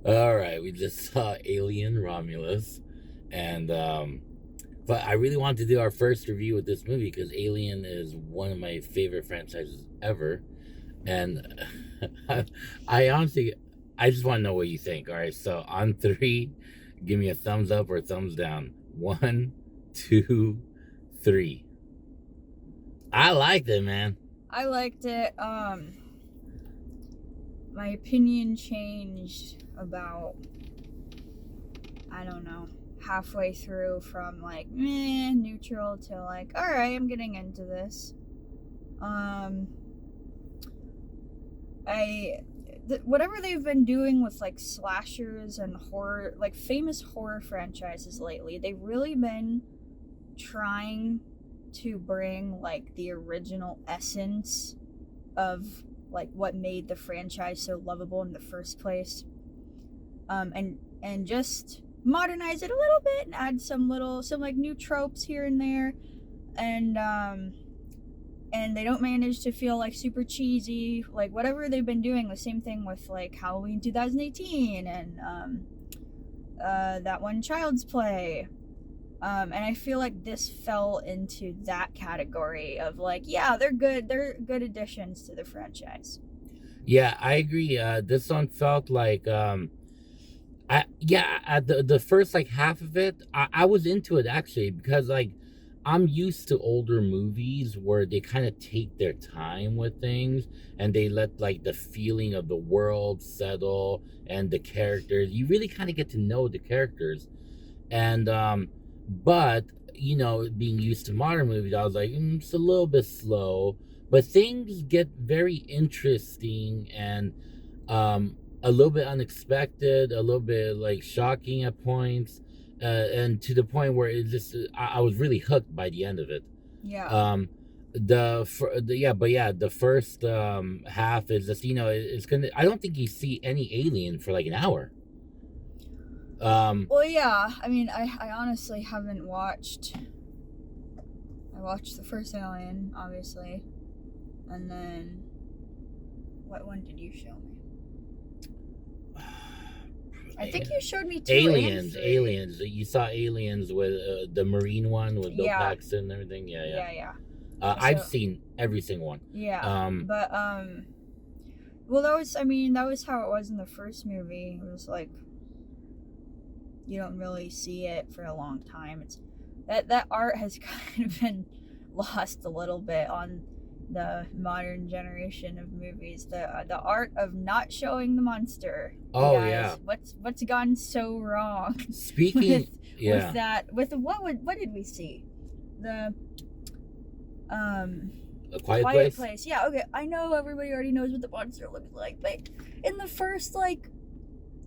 All right, we just saw Alien Romulus, and but I really wanted to do our first review with this movie because Alien is one of my favorite franchises ever, and I honestly, I just want to know what you think. All right, so on three, give me a thumbs up or a thumbs down. One, two, three. I liked it, man. I liked it. My opinion changed about, I don't know, halfway through from like meh, neutral to like, all right, I'm getting into this. Um, whatever they've been doing with like slashers and horror, like famous horror franchises lately, they've really been trying to bring like the original essence of like what made the franchise so lovable in the first place, and just modernize it a little bit and add some like new tropes here and there, and they don't manage to feel like super cheesy like whatever they've been doing. The same thing with like Halloween 2018 and that one Child's Play. And I feel like this fell into that category of like, yeah, they're good additions to the franchise. Yeah, I agree. This one felt like at the first like half of it, I was into it actually because like I'm used to older movies where they kind of take their time with things and they let like the feeling of the world settle and the characters. You really kind of get to know the characters, and but being used to modern movies, I was like, it's a little bit slow, but things get very interesting and a little bit unexpected, a little bit like shocking at points, and to the point where it just I was really hooked by the end of it. Yeah. Um, the first half is just it's gonna. I don't think you see any alien for like an hour. Um, Well, yeah. I mean, I honestly haven't watched. I watched the first Alien, obviously, and then what one did you show me? I think you showed me two aliens, and three. aliens. You saw aliens with the marine one with Bill Yeah. Paxton and everything. Yeah, yeah. Yeah. I've So seen every single one. yeah, Um, but well, that was how it was in the first movie. It was like you don't really see it for a long time. It's that art has kind of been lost a little bit on the modern generation of movies. The art of not showing the monster. You oh guys, yeah. what's gone so wrong Speaking, with yeah. that? With what did we see? The um A Quiet Quiet Place. Place. Yeah, okay. I know everybody already knows what the monster looks like, but in the first like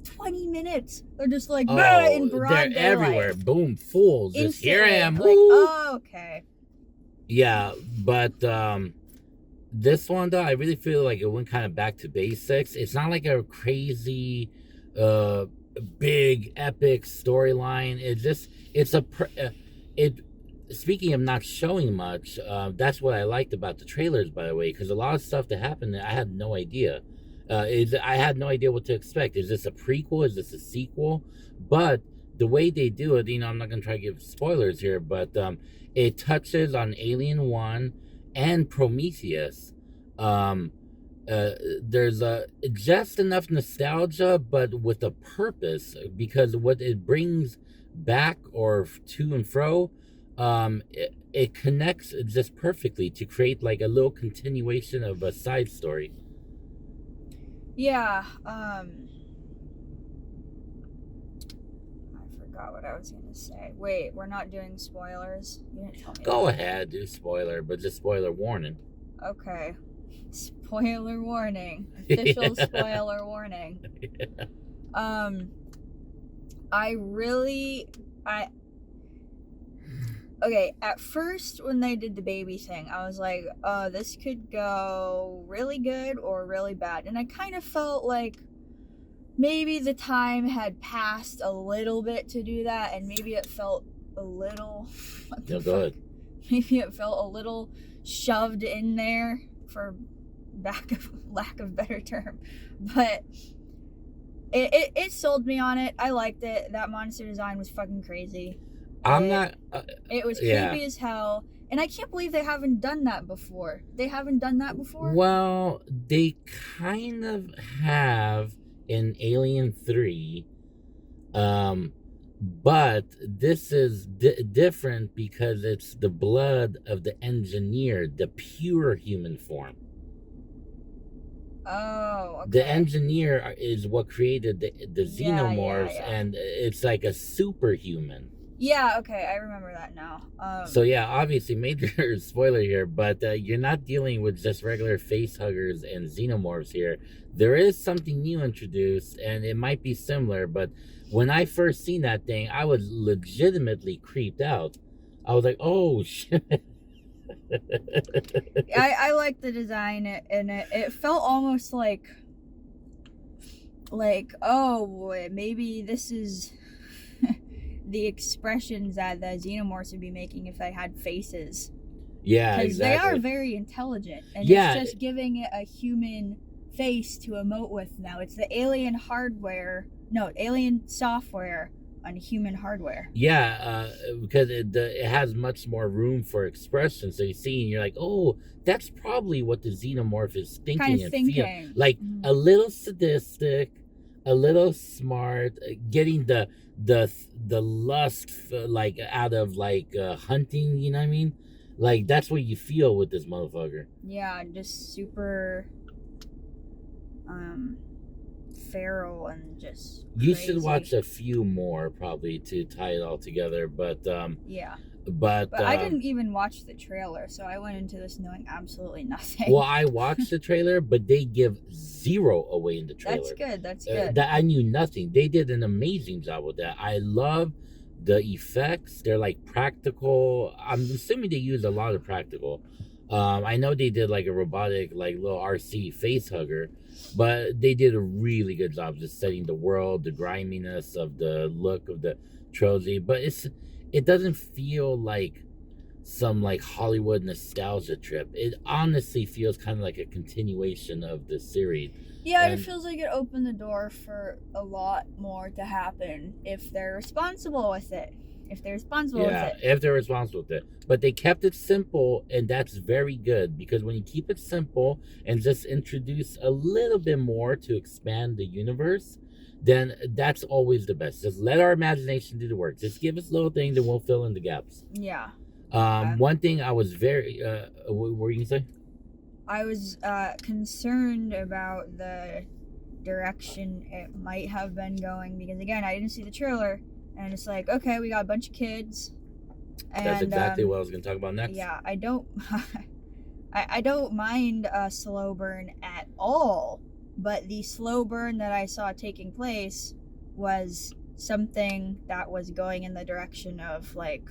20 minutes, they're just like in Oh, they're broad everywhere. daylight. Boom, fools. Just here I Instantly. am. Like, Woo. oh, okay. Yeah, but this one though, I really feel like it went kind of back to basics. It's not like a crazy, uh, big epic storyline. It. Speaking of not showing much, that's what I liked about the trailers, by the way, because a lot of stuff that happened, I had no idea. I had no idea what to expect. Is this a prequel? Is this a sequel? But the way they do it, I'm not gonna try to give spoilers here, but it touches on Alien One and Prometheus. Um, there's just enough nostalgia, but with a purpose, because what it brings back or to and fro, it connects just perfectly to create like a little continuation of a side story. Yeah, I forgot what I was gonna say. Wait, we're not doing spoilers? You didn't tell me Go that. ahead, do spoiler, but just spoiler warning. Okay. Spoiler warning. Official spoiler warning. Um, I okay, at first when they did the baby thing, I was like, this could go really good or really bad. And I kind of felt like maybe the time had passed a little bit to do that, and maybe it felt a little what the No, fuck? go ahead. Maybe it felt a little shoved in there for lack of better term. But It sold me on it. I liked it. That monster design was fucking crazy. I'm not. It was Yeah. creepy as hell. And I can't believe they haven't done that before. They haven't done that before? Well, they kind of have in Alien 3. But this is different because it's the blood of the engineer, the pure human form. Oh, okay. The engineer is what created the xenomorphs, yeah. and it's like a superhuman. Yeah, okay, I remember that now. So yeah, obviously major spoiler here, but you're not dealing with just regular face huggers and xenomorphs here. There is something new introduced, and it might be similar, but when I first seen that thing, I was legitimately creeped out. I was like, oh shit. I like the design, and it felt almost like oh, maybe this is the expressions that the xenomorphs would be making if they had faces. Yeah, because exactly. they are very intelligent, and Yeah. it's just giving it a human face to emote with now. It's the alien hardware, no, alien software on human hardware. Yeah, because it has much more room for expression. So you see, and you're like, oh, that's probably what the xenomorph is thinking Kind of and thinking. feeling. Like a little sadistic, a little smart, getting the lust like out of like hunting. You know what I mean? Like that's what you feel with this motherfucker. Yeah, just super feral and just You crazy. should watch a few more probably to tie it all together, but yeah. But I didn't even watch the trailer, so I went into this knowing absolutely nothing. Well, I watched the trailer, but they give zero away in the trailer. That's good. That's good. That I knew nothing. They did an amazing job with that. I love the effects. They're like practical. I'm assuming they use a lot of practical. I know they did like a robotic, like little RC face hugger, but they did a really good job just setting the world, the griminess of the look of the trilogy. But it doesn't feel like some like Hollywood nostalgia trip. It honestly feels kind of like a continuation of the series. Yeah, it feels like it opened the door for a lot more to happen if they're responsible with it. If they're responsible with it. If they're responsible with it. But they kept it simple, and that's very good, because when you keep it simple and just introduce a little bit more to expand the universe, then that's always the best. Just let our imagination do the work. Just give us little things and we'll fill in the gaps. Yeah. One thing I was very what were you gonna say? I was concerned about the direction it might have been going, because again, I didn't see the trailer, and it's like, okay, we got a bunch of kids, and that's exactly what I was gonna talk about next. Yeah, I don't I don't mind a slow burn at all, but the slow burn that I saw taking place was something that was going in the direction of like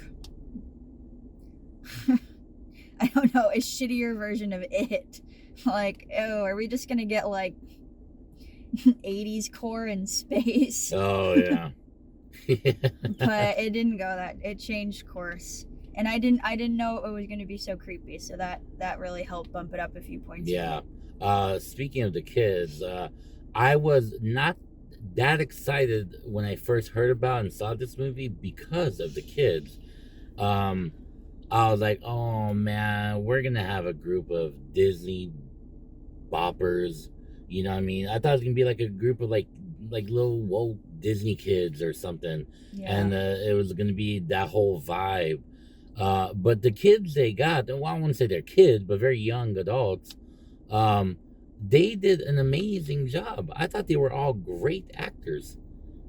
I don't know, a shittier version of it. Like, oh, are we just gonna get like 80s core in space? Oh yeah. But it didn't go that. It changed course, and I didn't know it was gonna be so creepy. So that really helped bump it up a few points. Yeah. Speaking of the kids, I was not that excited when I first heard about and saw this movie because of the kids. I was like, oh man, we're gonna have a group of Disney boppers. You know what I mean? I thought it was gonna be like a group of like little woke Disney kids or something. Yeah. And it was gonna be that whole vibe. But the kids they got, well, I don't want to say they're kids, but very young adults, they did an amazing job. I thought they were all great actors.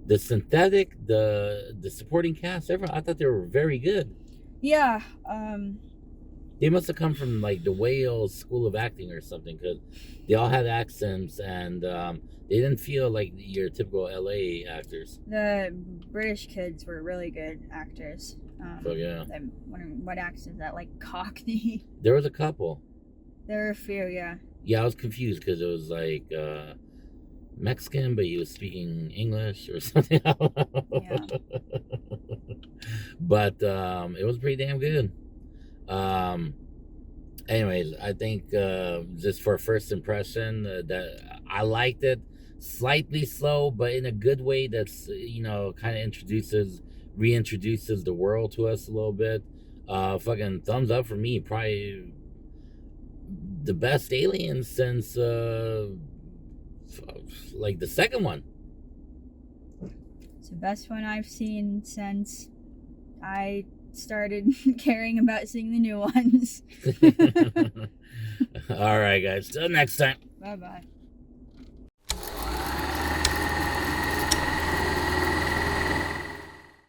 The synthetic, the supporting cast, everyone, I thought they were very good. Yeah. They must have come from like the Wales School of Acting or something, because they all had accents, and they didn't feel like your typical LA actors. The British kids were really good actors. So yeah. What accent is that? Like Cockney? There was a couple. There were a few, yeah. Yeah, I was confused because it was like Mexican, but he was speaking English or something. Yeah. But it was pretty damn good. Anyways, I think just for first impression, that I liked it. slightly slow, but in a good way. That's kind of reintroduces the world to us a little bit. Fucking thumbs up for me. Probably the best Alien since like the second one. It's the best one I've seen since I started caring about seeing the new ones. All right, guys. Till next time. Bye bye.